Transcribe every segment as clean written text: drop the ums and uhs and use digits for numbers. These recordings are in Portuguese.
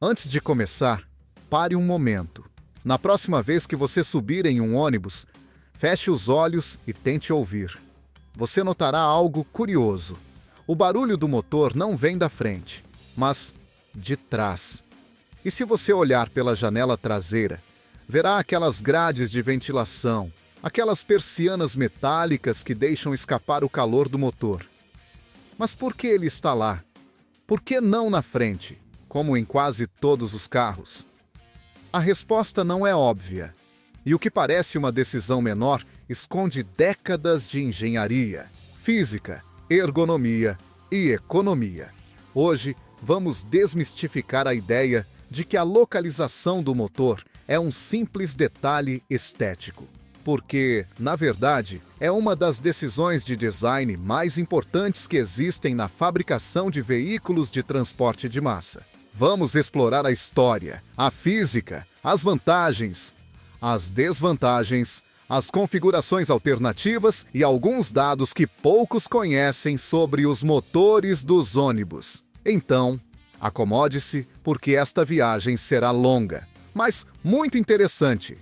Antes de começar, pare um momento. Na próxima vez que você subir em um ônibus, feche os olhos e tente ouvir. Você notará algo curioso. O barulho do motor não vem da frente, mas de trás. E se você olhar pela janela traseira, verá aquelas grades de ventilação, aquelas persianas metálicas que deixam escapar o calor do motor. Mas por que ele está lá? Por que não na frente, como em quase todos os carros? A resposta não é óbvia. E o que parece uma decisão menor esconde décadas de engenharia, física, ergonomia e economia. Hoje, vamos desmistificar a ideia de que a localização do motor é um simples detalhe estético, porque, na verdade, é uma das decisões de design mais importantes que existem na fabricação de veículos de transporte de massa. Vamos explorar a história, a física, as vantagens, as desvantagens, as configurações alternativas e alguns dados que poucos conhecem sobre os motores dos ônibus. Então, acomode-se, porque esta viagem será longa, mas muito interessante.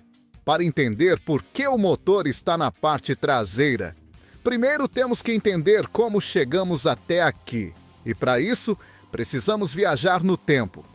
Para entender por que o motor está na parte traseira, primeiro temos que entender como chegamos até aqui. E para isso, precisamos viajar no tempo.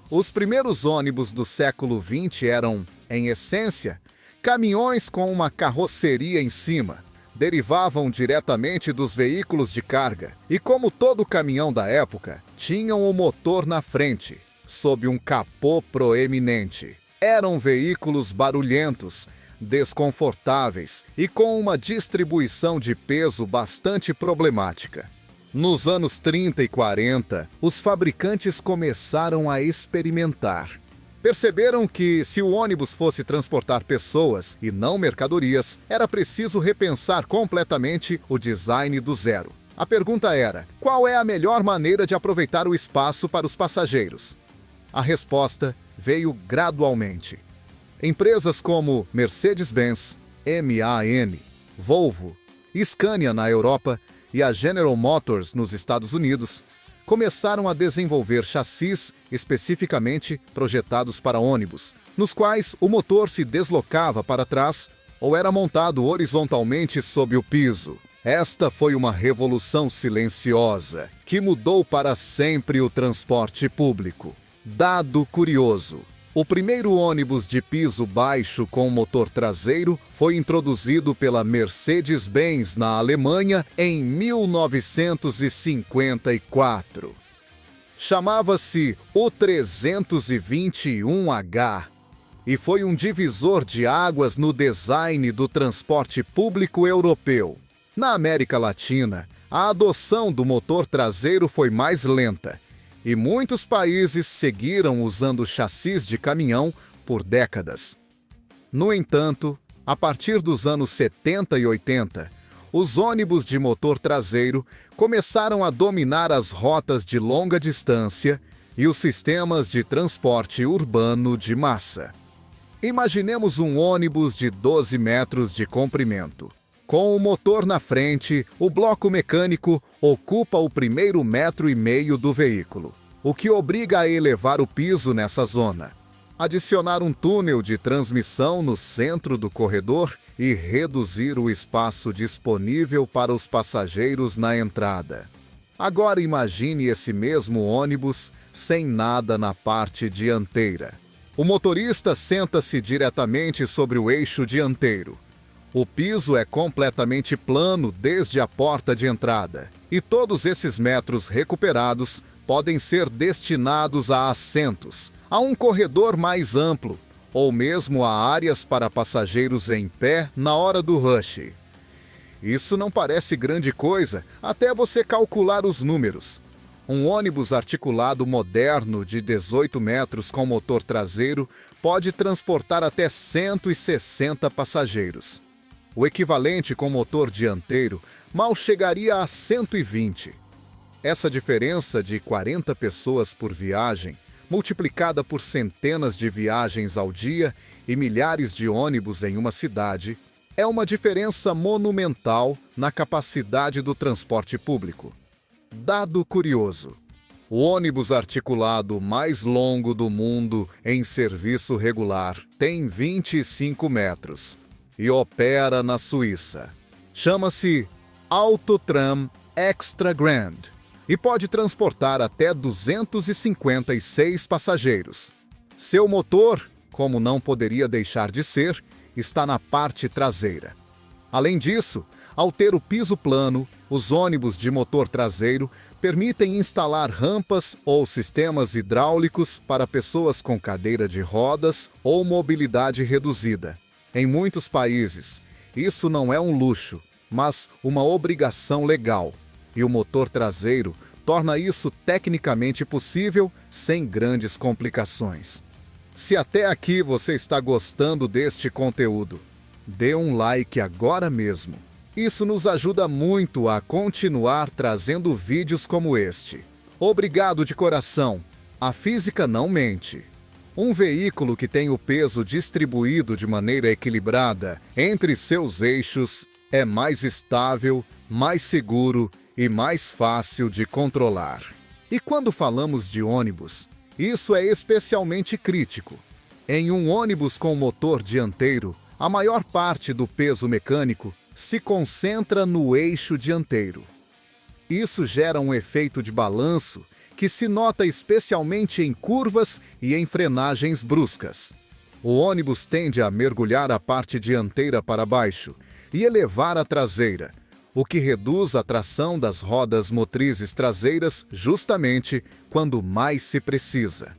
Os primeiros ônibus do século XX eram, em essência, caminhões com uma carroceria em cima. Derivavam diretamente dos veículos de carga e, como todo caminhão da época, tinham o motor na frente, sob um capô proeminente. Eram veículos barulhentos, desconfortáveis e com uma distribuição de peso bastante problemática. Nos anos 30 e 40, os fabricantes começaram a experimentar. Perceberam que, se o ônibus fosse transportar pessoas e não mercadorias, era preciso repensar completamente o design do zero. A pergunta era: qual é a melhor maneira de aproveitar o espaço para os passageiros? A resposta veio gradualmente. Empresas como Mercedes-Benz, MAN, Volvo, Scania na Europa e a General Motors nos Estados Unidos começaram a desenvolver chassis especificamente projetados para ônibus, nos quais o motor se deslocava para trás ou era montado horizontalmente sob o piso. Esta foi uma revolução silenciosa que mudou para sempre o transporte público. Dado curioso: o primeiro ônibus de piso baixo com motor traseiro foi introduzido pela Mercedes-Benz na Alemanha em 1954. Chamava-se o 321H e foi um divisor de águas no design do transporte público europeu. Na América Latina, a adoção do motor traseiro foi mais lenta, e muitos países seguiram usando chassis de caminhão por décadas. No entanto, a partir dos anos 70 e 80, os ônibus de motor traseiro começaram a dominar as rotas de longa distância e os sistemas de transporte urbano de massa. Imaginemos um ônibus de 12 metros de comprimento. Com o motor na frente, o bloco mecânico ocupa o primeiro 1,5 metro do veículo, o que obriga a elevar o piso nessa zona, adicionar um túnel de transmissão no centro do corredor e reduzir o espaço disponível para os passageiros na entrada. Agora imagine esse mesmo ônibus sem nada na parte dianteira. O motorista senta-se diretamente sobre o eixo dianteiro. O piso é completamente plano desde a porta de entrada, e todos esses metros recuperados podem ser destinados a assentos, a um corredor mais amplo, ou mesmo a áreas para passageiros em pé na hora do rush. Isso não parece grande coisa até você calcular os números. Um ônibus articulado moderno de 18 metros com motor traseiro pode transportar até 160 passageiros. O equivalente com motor dianteiro mal chegaria a 120. Essa diferença de 40 pessoas por viagem, multiplicada por centenas de viagens ao dia e milhares de ônibus em uma cidade, é uma diferença monumental na capacidade do transporte público. Dado curioso: O ônibus articulado mais longo do mundo em serviço regular tem 25 metros e opera na Suíça. Chama-se Autotram Extra Grand e pode transportar até 256 passageiros. Seu motor, como não poderia deixar de ser, está na parte traseira. Além disso, ao ter o piso plano, os ônibus de motor traseiro permitem instalar rampas ou sistemas hidráulicos para pessoas com cadeira de rodas ou mobilidade reduzida. Em muitos países, isso não é um luxo, mas uma obrigação legal, e o motor traseiro torna isso tecnicamente possível sem grandes complicações. Se até aqui você está gostando deste conteúdo, dê um like agora mesmo. Isso nos ajuda muito a continuar trazendo vídeos como este. Obrigado de coração. A física não mente. Um veículo que tem o peso distribuído de maneira equilibrada entre seus eixos é mais estável, mais seguro e mais fácil de controlar. E quando falamos de ônibus, isso é especialmente crítico. Em um ônibus com motor dianteiro, a maior parte do peso mecânico se concentra no eixo dianteiro. Isso gera um efeito de balanço que se nota especialmente em curvas e em frenagens bruscas. O ônibus tende a mergulhar a parte dianteira para baixo e elevar a traseira, o que reduz a tração das rodas motrizes traseiras justamente quando mais se precisa.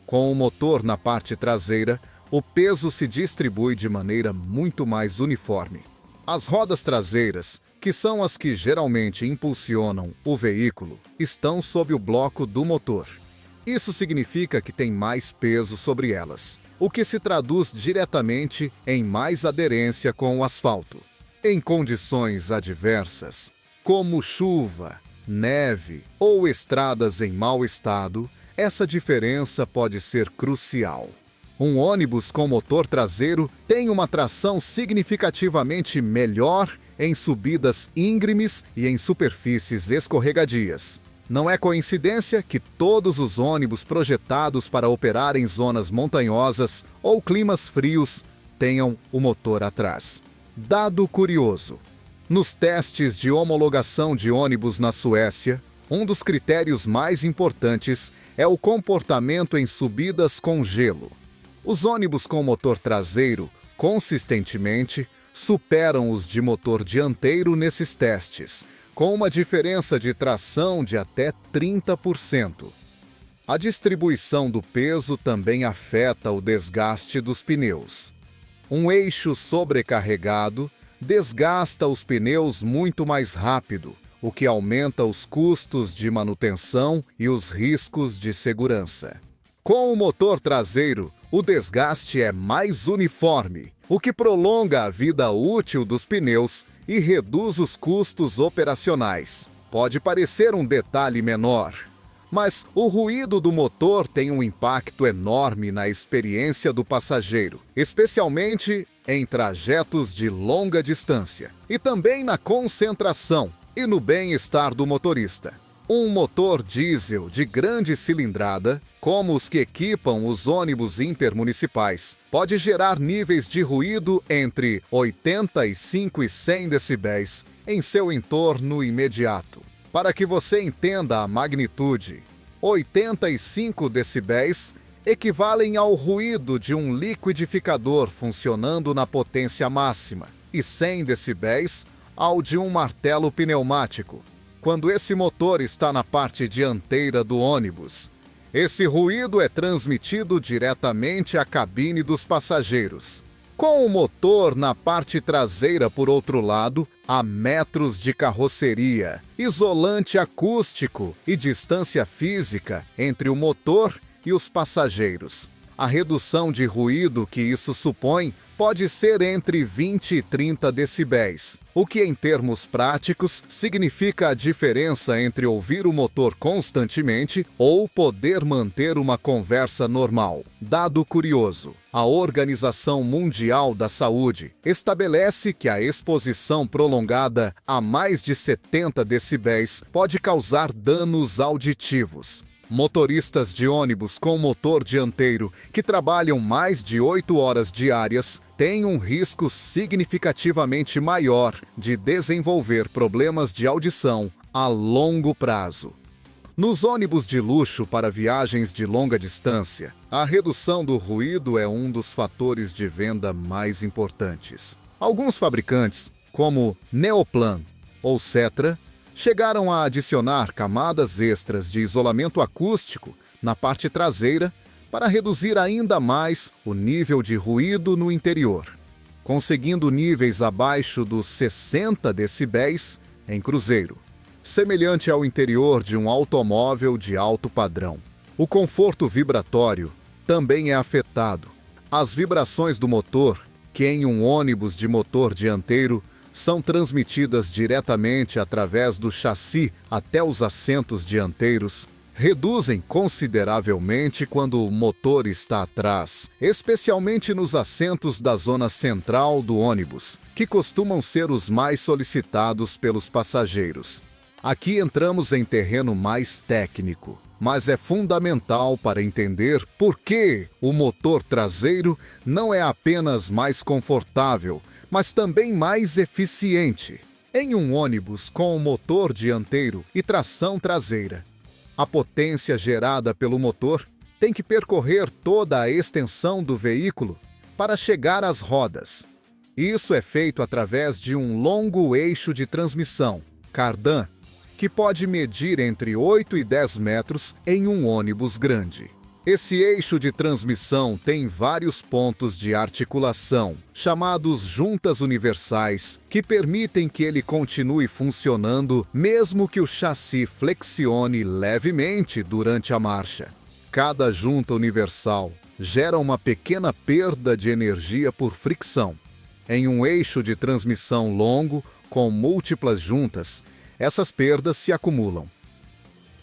Com o motor na parte traseira, o peso se distribui de maneira muito mais uniforme. As rodas traseiras, que são as que geralmente impulsionam o veículo, estão sob o bloco do motor. Isso significa que tem mais peso sobre elas, o que se traduz diretamente em mais aderência com o asfalto. Em condições adversas, como chuva, neve ou estradas em mau estado, essa diferença pode ser crucial. Um ônibus com motor traseiro tem uma tração significativamente melhor em subidas íngremes e em superfícies escorregadias. Não é coincidência que todos os ônibus projetados para operar em zonas montanhosas ou climas frios tenham o motor atrás. Dado curioso: nos testes de homologação de ônibus na Suécia, um dos critérios mais importantes é o comportamento em subidas com gelo. Os ônibus com motor traseiro, consistentemente, superam os de motor dianteiro nesses testes, com uma diferença de tração de até 30%. A distribuição do peso também afeta o desgaste dos pneus. Um eixo sobrecarregado desgasta os pneus muito mais rápido, o que aumenta os custos de manutenção e os riscos de segurança. Com o motor traseiro, o desgaste é mais uniforme, o que prolonga a vida útil dos pneus e reduz os custos operacionais. Pode parecer um detalhe menor, mas o ruído do motor tem um impacto enorme na experiência do passageiro, especialmente em trajetos de longa distância, e também na concentração e no bem-estar do motorista. Um motor diesel de grande cilindrada, como os que equipam os ônibus intermunicipais, pode gerar níveis de ruído entre 85 e 100 decibéis em seu entorno imediato. Para que você entenda a magnitude, 85 decibéis equivalem ao ruído de um liquidificador funcionando na potência máxima, e 100 decibéis ao de um martelo pneumático. Quando esse motor está na parte dianteira do ônibus, esse ruído é transmitido diretamente à cabine dos passageiros. Com o motor na parte traseira, por outro lado, há metros de carroceria, isolante acústico e distância física entre o motor e os passageiros. A redução de ruído que isso supõe pode ser entre 20 e 30 decibéis, o que em termos práticos significa a diferença entre ouvir o motor constantemente ou poder manter uma conversa normal. Dado curioso: a Organização Mundial da Saúde estabelece que a exposição prolongada a mais de 70 decibéis pode causar danos auditivos. Motoristas de ônibus com motor dianteiro que trabalham mais de 8 horas diárias têm um risco significativamente maior de desenvolver problemas de audição a longo prazo. Nos ônibus de luxo para viagens de longa distância, a redução do ruído é um dos fatores de venda mais importantes. Alguns fabricantes, como Neoplan ou Setra, chegaram a adicionar camadas extras de isolamento acústico na parte traseira para reduzir ainda mais o nível de ruído no interior, conseguindo níveis abaixo dos 60 decibéis em cruzeiro, semelhante ao interior de um automóvel de alto padrão. O conforto vibratório também é afetado. As vibrações do motor, que em um ônibus de motor dianteiro são transmitidas diretamente através do chassi até os assentos dianteiros, reduzem consideravelmente quando o motor está atrás, especialmente nos assentos da zona central do ônibus, que costumam ser os mais solicitados pelos passageiros. Aqui entramos em terreno mais técnico, mas é fundamental para entender por que o motor traseiro não é apenas mais confortável, mas também mais eficiente. Em um ônibus com motor dianteiro e tração traseira, a potência gerada pelo motor tem que percorrer toda a extensão do veículo para chegar às rodas. Isso é feito através de um longo eixo de transmissão, cardan, que pode medir entre 8 e 10 metros em um ônibus grande. Esse eixo de transmissão tem vários pontos de articulação, chamados juntas universais, que permitem que ele continue funcionando mesmo que o chassi flexione levemente durante a marcha. Cada junta universal gera uma pequena perda de energia por fricção. Em um eixo de transmissão longo, com múltiplas juntas, essas perdas se acumulam.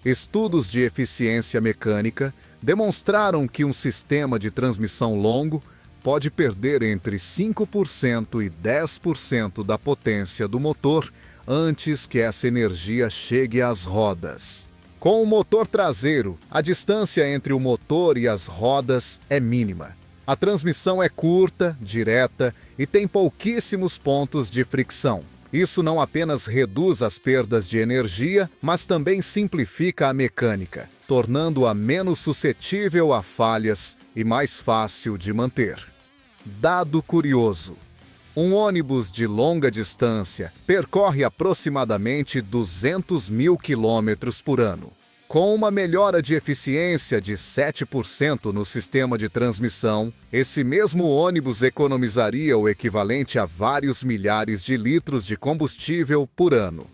Estudos de eficiência mecânica demonstraram que um sistema de transmissão longo pode perder entre 5% e 10% da potência do motor antes que essa energia chegue às rodas. Com o motor traseiro, a distância entre o motor e as rodas é mínima. A transmissão é curta, direta e tem pouquíssimos pontos de fricção. Isso não apenas reduz as perdas de energia, mas também simplifica a mecânica, tornando-a menos suscetível a falhas e mais fácil de manter. Dado curioso: um ônibus de longa distância percorre aproximadamente 200 mil quilômetros por ano. Com uma melhora de eficiência de 7% no sistema de transmissão, esse mesmo ônibus economizaria o equivalente a vários milhares de litros de combustível por ano.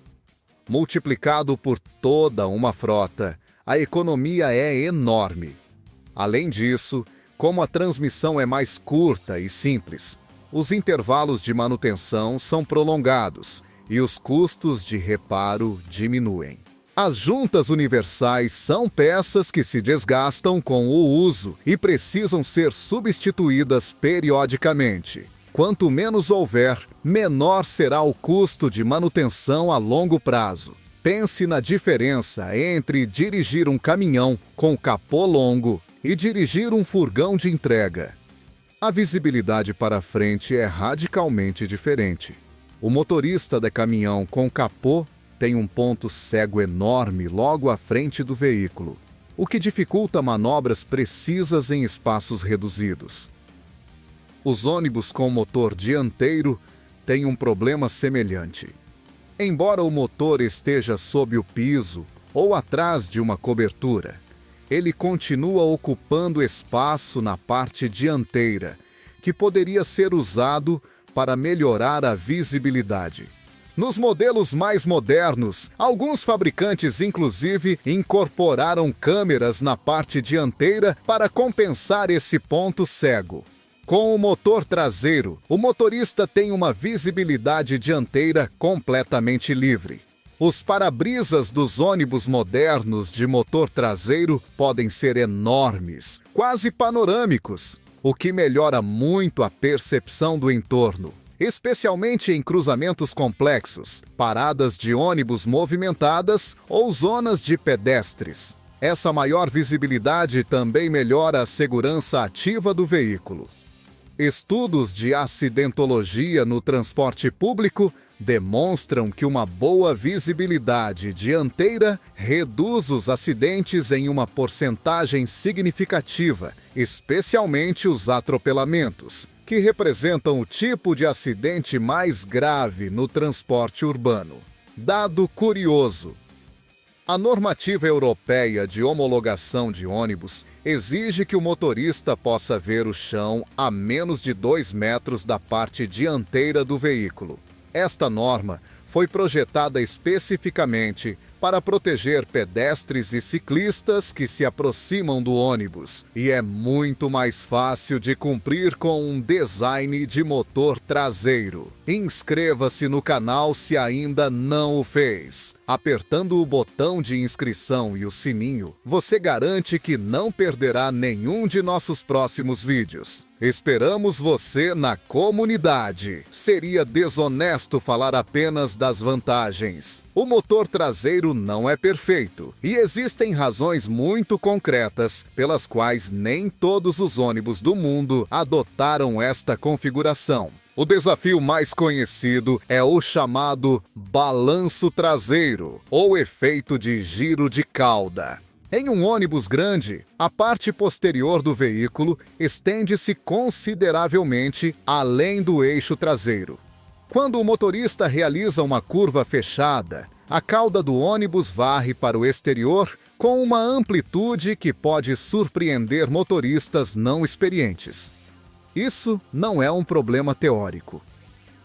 Multiplicado por toda uma frota, a economia é enorme. Além disso, como a transmissão é mais curta e simples, os intervalos de manutenção são prolongados e os custos de reparo diminuem. As juntas universais são peças que se desgastam com o uso e precisam ser substituídas periodicamente. Quanto menos houver, menor será o custo de manutenção a longo prazo. Pense na diferença entre dirigir um caminhão com capô longo e dirigir um furgão de entrega. A visibilidade para frente é radicalmente diferente. O motorista de caminhão com capô tem um ponto cego enorme logo à frente do veículo, o que dificulta manobras precisas em espaços reduzidos. Os ônibus com motor dianteiro têm um problema semelhante. Embora o motor esteja sob o piso ou atrás de uma cobertura, ele continua ocupando espaço na parte dianteira, que poderia ser usado para melhorar a visibilidade. Nos modelos mais modernos, alguns fabricantes inclusive incorporaram câmeras na parte dianteira para compensar esse ponto cego. Com o motor traseiro, o motorista tem uma visibilidade dianteira completamente livre. Os para-brisas dos ônibus modernos de motor traseiro podem ser enormes, quase panorâmicos, o que melhora muito a percepção do entorno, especialmente em cruzamentos complexos, paradas de ônibus movimentadas ou zonas de pedestres. Essa maior visibilidade também melhora a segurança ativa do veículo. Estudos de acidentologia no transporte público demonstram que uma boa visibilidade dianteira reduz os acidentes em uma porcentagem significativa, especialmente os atropelamentos, que representam o tipo de acidente mais grave no transporte urbano. Dado curioso: a normativa europeia de homologação de ônibus exige que o motorista possa ver o chão a menos de 2 metros da parte dianteira do veículo. Esta norma foi projetada especificamente para proteger pedestres e ciclistas que se aproximam do ônibus e é muito mais fácil de cumprir com um design de motor traseiro. Inscreva-se no canal se ainda não o fez. Apertando o botão de inscrição e o sininho, você garante que não perderá nenhum de nossos próximos vídeos. Esperamos você na comunidade. Seria desonesto falar apenas das vantagens. O motor traseiro não é perfeito e existem razões muito concretas pelas quais nem todos os ônibus do mundo adotaram esta configuração. O desafio mais conhecido é o chamado balanço traseiro, ou efeito de giro de cauda. Em um ônibus grande, a parte posterior do veículo estende-se consideravelmente além do eixo traseiro. Quando o motorista realiza uma curva fechada, a cauda do ônibus varre para o exterior com uma amplitude que pode surpreender motoristas não experientes. Isso não é um problema teórico.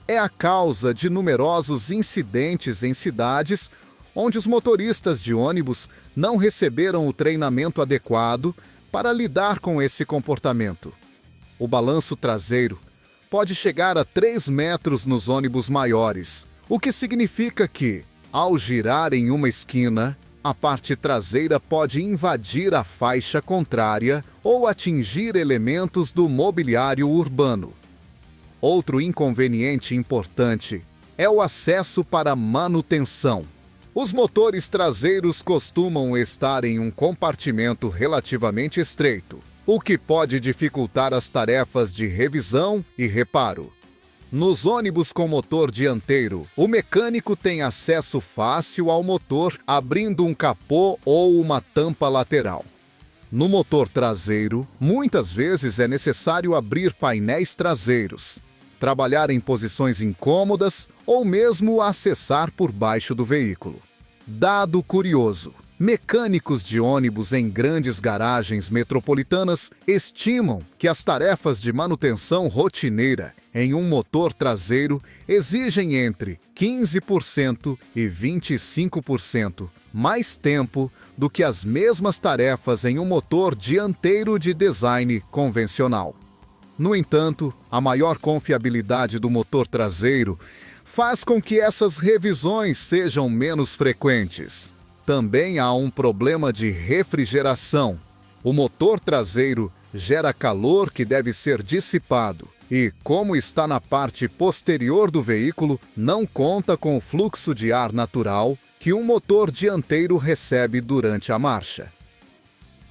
É a causa de numerosos incidentes em cidades onde os motoristas de ônibus não receberam o treinamento adequado para lidar com esse comportamento. O balanço traseiro pode chegar a 3 metros nos ônibus maiores, o que significa que, ao girar em uma esquina, a parte traseira pode invadir a faixa contrária ou atingir elementos do mobiliário urbano. Outro inconveniente importante é o acesso para manutenção. Os motores traseiros costumam estar em um compartimento relativamente estreito, o que pode dificultar as tarefas de revisão e reparo. Nos ônibus com motor dianteiro, o mecânico tem acesso fácil ao motor abrindo um capô ou uma tampa lateral. No motor traseiro, muitas vezes é necessário abrir painéis traseiros, trabalhar em posições incômodas ou mesmo acessar por baixo do veículo. Dado curioso: mecânicos de ônibus em grandes garagens metropolitanas estimam que as tarefas de manutenção rotineira em um motor traseiro exigem entre 15% e 25% mais tempo do que as mesmas tarefas em um motor dianteiro de design convencional. No entanto, a maior confiabilidade do motor traseiro faz com que essas revisões sejam menos frequentes. Também há um problema de refrigeração. O motor traseiro gera calor que deve ser dissipado e, como está na parte posterior do veículo, não conta com o fluxo de ar natural que um motor dianteiro recebe durante a marcha.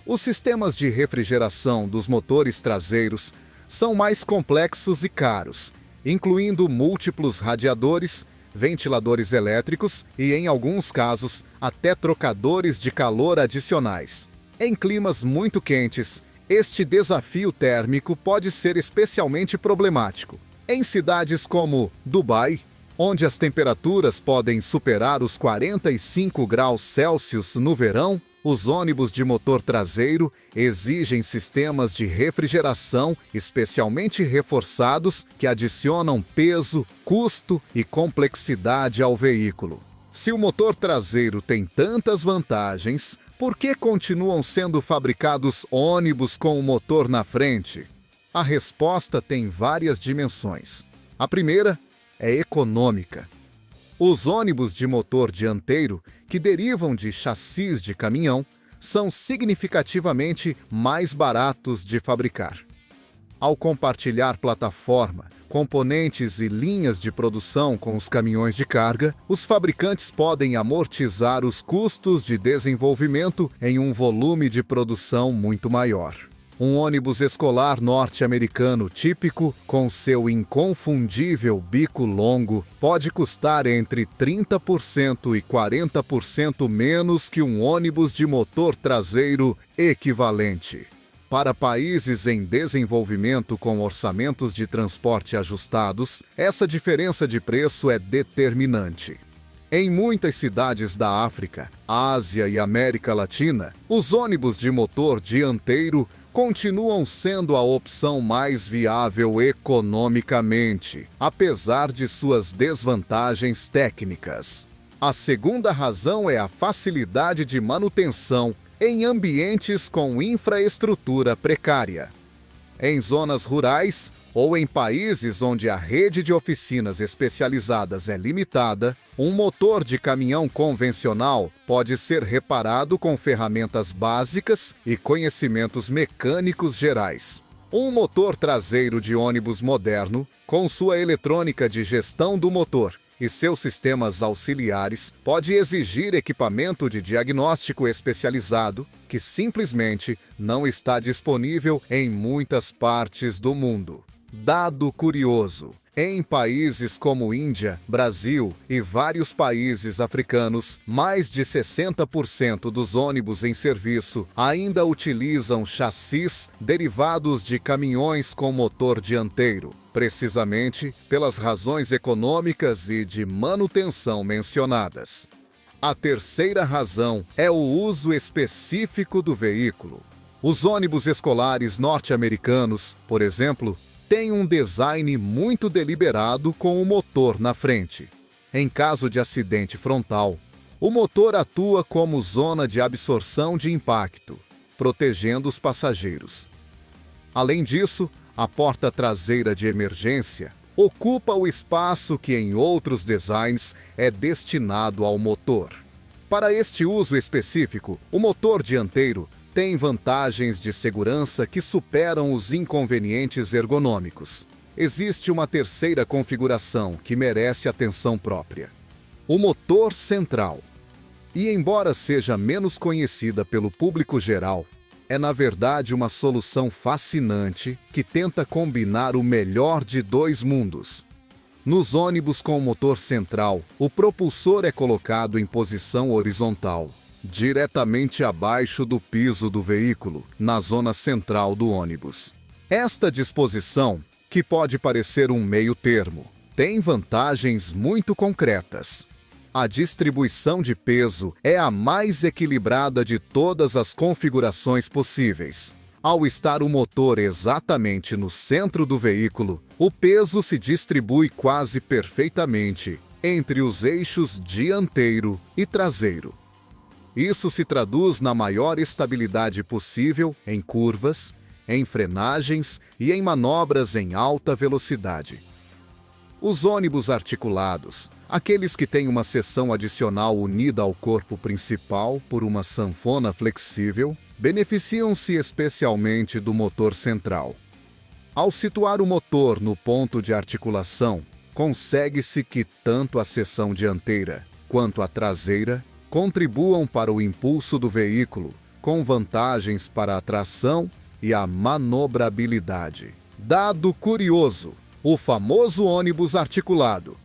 Os sistemas de refrigeração dos motores traseiros são mais complexos e caros, incluindo múltiplos radiadores, ventiladores elétricos e, em alguns casos, até trocadores de calor adicionais. Em climas muito quentes, este desafio térmico pode ser especialmente problemático. Em cidades como Dubai, onde as temperaturas podem superar os 45 graus Celsius no verão, Os ônibus de motor traseiro exigem sistemas de refrigeração especialmente reforçados que adicionam peso, custo e complexidade ao veículo. Se o motor traseiro tem tantas vantagens, por que continuam sendo fabricados ônibus com o motor na frente? A resposta tem várias dimensões. A primeira é econômica. Os ônibus de motor dianteiro, que derivam de chassis de caminhão, são significativamente mais baratos de fabricar. Ao compartilhar plataforma, componentes e linhas de produção com os caminhões de carga, os fabricantes podem amortizar os custos de desenvolvimento em um volume de produção muito maior. Um ônibus escolar norte-americano típico, com seu inconfundível bico longo, pode custar entre 30% e 40% menos que um ônibus de motor traseiro equivalente. Para países em desenvolvimento com orçamentos de transporte ajustados, essa diferença de preço é determinante. Em muitas cidades da África, Ásia e América Latina, os ônibus de motor dianteiro continuam sendo a opção mais viável economicamente, apesar de suas desvantagens técnicas. A segunda razão é a facilidade de manutenção em ambientes com infraestrutura precária. Em zonas rurais ou em países onde a rede de oficinas especializadas é limitada, um motor de caminhão convencional pode ser reparado com ferramentas básicas e conhecimentos mecânicos gerais. Um motor traseiro de ônibus moderno, com sua eletrônica de gestão do motor e seus sistemas auxiliares, pode exigir equipamento de diagnóstico especializado que simplesmente não está disponível em muitas partes do mundo. Dado curioso: em países como Índia, Brasil e vários países africanos, mais de 60% dos ônibus em serviço ainda utilizam chassis derivados de caminhões com motor dianteiro, precisamente pelas razões econômicas e de manutenção mencionadas. A terceira razão é o uso específico do veículo. Os ônibus escolares norte-americanos, por exemplo, tem um design muito deliberado com o motor na frente. Em caso de acidente frontal, o motor atua como zona de absorção de impacto, protegendo os passageiros. Além disso, a porta traseira de emergência ocupa o espaço que em outros designs é destinado ao motor. Para este uso específico, o motor dianteiro tem vantagens de segurança que superam os inconvenientes ergonômicos. Existe uma terceira configuração que merece atenção própria: o motor central. E embora seja menos conhecida pelo público geral, é na verdade uma solução fascinante que tenta combinar o melhor de dois mundos. Nos ônibus com motor central, o propulsor é colocado em posição horizontal, diretamente abaixo do piso do veículo, na zona central do ônibus. Esta disposição, que pode parecer um meio-termo, tem vantagens muito concretas. A distribuição de peso é a mais equilibrada de todas as configurações possíveis. Ao estar o motor exatamente no centro do veículo, o peso se distribui quase perfeitamente entre os eixos dianteiro e traseiro. Isso se traduz na maior estabilidade possível em curvas, em frenagens e em manobras em alta velocidade. Os ônibus articulados, aqueles que têm uma seção adicional unida ao corpo principal por uma sanfona flexível, beneficiam-se especialmente do motor central. Ao situar o motor no ponto de articulação, consegue-se que tanto a seção dianteira quanto a traseira contribuam para o impulso do veículo, com vantagens para a tração e a manobrabilidade. Dado curioso: o famoso ônibus articulado.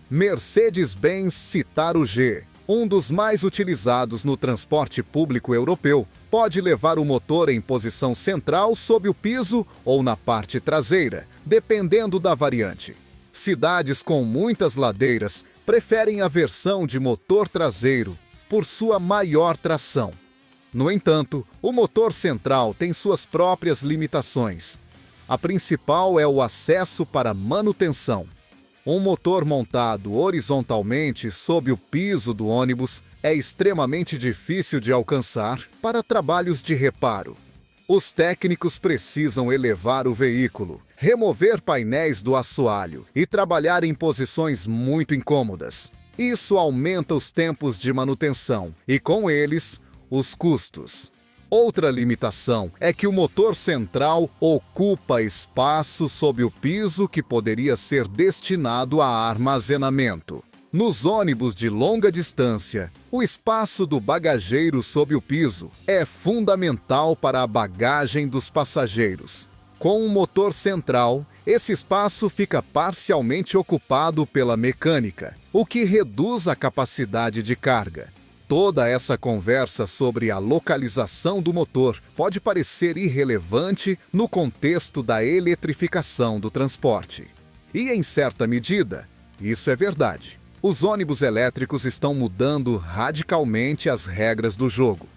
Mercedes-Benz Citaro G, um dos mais utilizados no transporte público europeu, pode levar o motor em posição central sob o piso ou na parte traseira, dependendo da variante. Cidades com muitas ladeiras preferem a versão de motor traseiro por sua maior tração. No entanto, o motor central tem suas próprias limitações. A principal é o acesso para manutenção. Um motor montado horizontalmente sob o piso do ônibus é extremamente difícil de alcançar para trabalhos de reparo. Os técnicos precisam elevar o veículo, remover painéis do assoalho e trabalhar em posições muito incômodas. Isso aumenta os tempos de manutenção e, com eles, os custos. Outra limitação é que o motor central ocupa espaço sob o piso que poderia ser destinado a armazenamento. Nos ônibus de longa distância, o espaço do bagageiro sob o piso é fundamental para a bagagem dos passageiros. Com o motor central, esse espaço fica parcialmente ocupado pela mecânica, o que reduz a capacidade de carga. Toda essa conversa sobre a localização do motor pode parecer irrelevante no contexto da eletrificação do transporte. E, em certa medida, isso é verdade. Os ônibus elétricos estão mudando radicalmente as regras do jogo.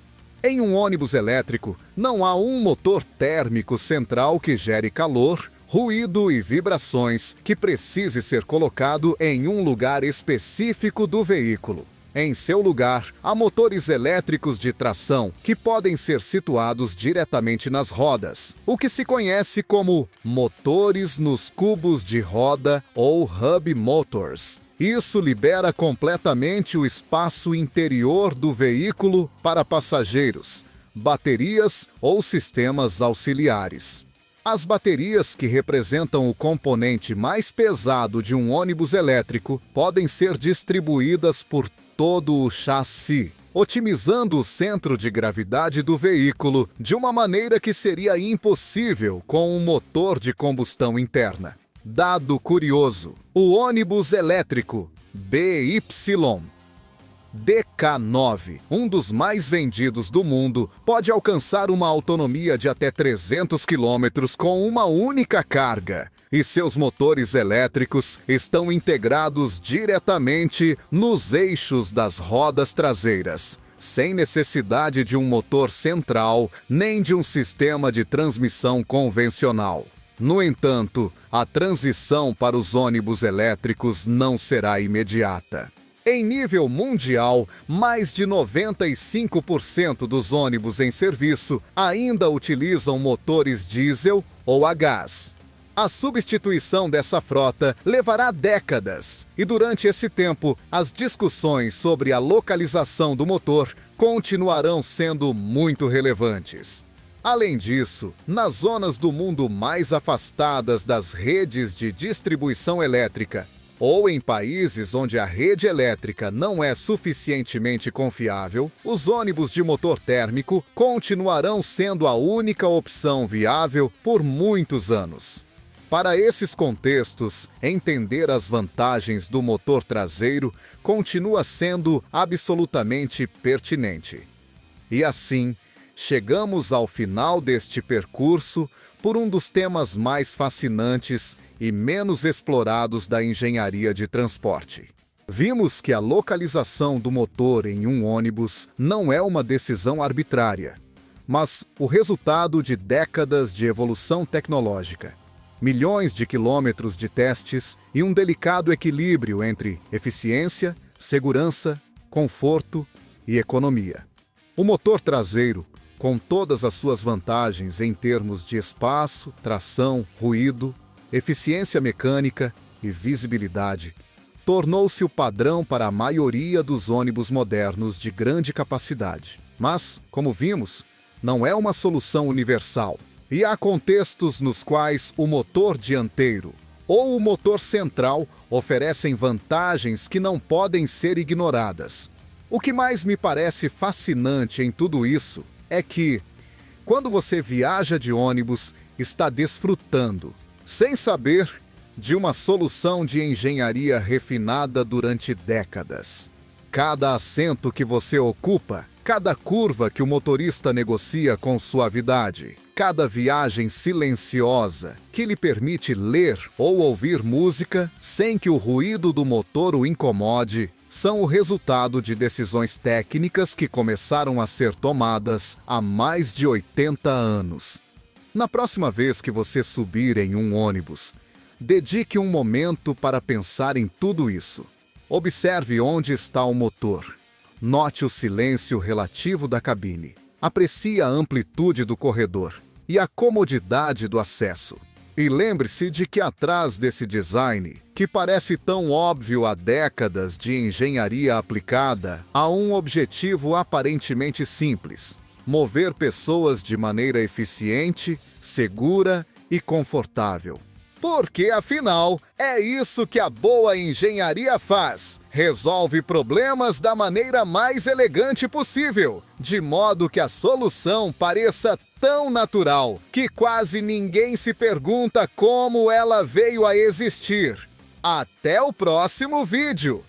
Em um ônibus elétrico, não há um motor térmico central que gere calor, ruído e vibrações que precise ser colocado em um lugar específico do veículo. Em seu lugar, há motores elétricos de tração que podem ser situados diretamente nas rodas, o que se conhece como motores nos cubos de roda ou hub motors. Isso libera completamente o espaço interior do veículo para passageiros, baterias ou sistemas auxiliares. As baterias, que representam o componente mais pesado de um ônibus elétrico, podem ser distribuídas por todo o chassi, otimizando o centro de gravidade do veículo de uma maneira que seria impossível com um motor de combustão interna. Dado curioso: o ônibus elétrico BY-DK9, um dos mais vendidos do mundo, pode alcançar uma autonomia de até 300 km com uma única carga. E seus motores elétricos estão integrados diretamente nos eixos das rodas traseiras, sem necessidade de um motor central nem de um sistema de transmissão convencional. No entanto, a transição para os ônibus elétricos não será imediata. Em nível mundial, mais de 95% dos ônibus em serviço ainda utilizam motores diesel ou a gás. A substituição dessa frota levará décadas, e durante esse tempo, as discussões sobre a localização do motor continuarão sendo muito relevantes. Além disso, nas zonas do mundo mais afastadas das redes de distribuição elétrica, ou em países onde a rede elétrica não é suficientemente confiável, os ônibus de motor térmico continuarão sendo a única opção viável por muitos anos. Para esses contextos, entender as vantagens do motor traseiro continua sendo absolutamente pertinente. E assim, chegamos ao final deste percurso por um dos temas mais fascinantes e menos explorados da engenharia de transporte. Vimos que a localização do motor em um ônibus não é uma decisão arbitrária, mas o resultado de décadas de evolução tecnológica, milhões de quilômetros de testes e um delicado equilíbrio entre eficiência, segurança, conforto e economia. O motor traseiro, com todas as suas vantagens em termos de espaço, tração, ruído, eficiência mecânica e visibilidade, tornou-se o padrão para a maioria dos ônibus modernos de grande capacidade. Mas, como vimos, não é uma solução universal. E há contextos nos quais o motor dianteiro ou o motor central oferecem vantagens que não podem ser ignoradas. O que mais me parece fascinante em tudo isso é que, quando você viaja de ônibus, está desfrutando, sem saber, de uma solução de engenharia refinada durante décadas. Cada assento que você ocupa, cada curva que o motorista negocia com suavidade, cada viagem silenciosa que lhe permite ler ou ouvir música sem que o ruído do motor o incomode, são o resultado de decisões técnicas que começaram a ser tomadas há mais de 80 anos. Na próxima vez que você subir em um ônibus, dedique um momento para pensar em tudo isso. Observe onde está o motor. Note o silêncio relativo da cabine. Aprecie a amplitude do corredor e a comodidade do acesso. E lembre-se de que atrás desse design, que parece tão óbvio há décadas de engenharia aplicada, há um objetivo aparentemente simples: mover pessoas de maneira eficiente, segura e confortável. Porque, afinal, é isso que a boa engenharia faz. Resolve problemas da maneira mais elegante possível, de modo que a solução pareça tão natural que quase ninguém se pergunta como ela veio a existir. Até o próximo vídeo!